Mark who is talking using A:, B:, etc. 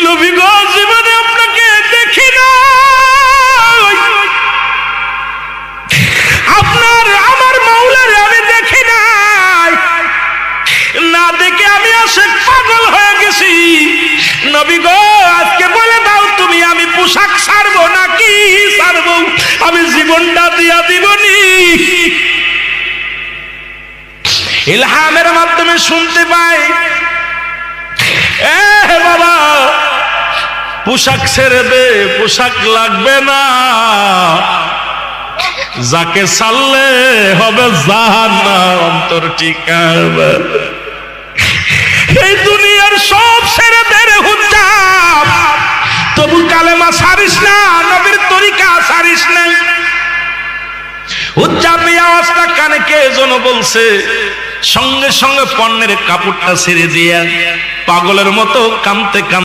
A: নবী গো জীবনে আপনাকে দেখি না, আপনার আমার মাওলারে আমি দেখি নাই, না দেখে আমি আশিক পাগল হয়ে গেছি। নবী গো আজকে বলে দাও তুমি আমি পোশাক ছাড়বো নাকি ছাড়বো, আমি জীবনটা দিয়া দিবনি। ইলহামের মাধ্যমে শুনতে পাই, এ বাবা পোশাক ছেড়ে দে, পোশাক লাগবে না, যাকে ছাড়লে হবে জাহান্নাম অন্তর ঠিকানা। এই দুনিয়ার সব ছেড়ে দে রে হুজ্জাব, তবু কালেমা ছাড়িস না, নবীর তরিকা ছাড়িস না। হুজ্জাব এই আওয়াজটা কানে কে যেন বলছে, সঙ্গে সঙ্গে পণ্যের কাপড়টা ছেড়ে দিয়া পাগলের মতো কাঁদতে কাঁদতে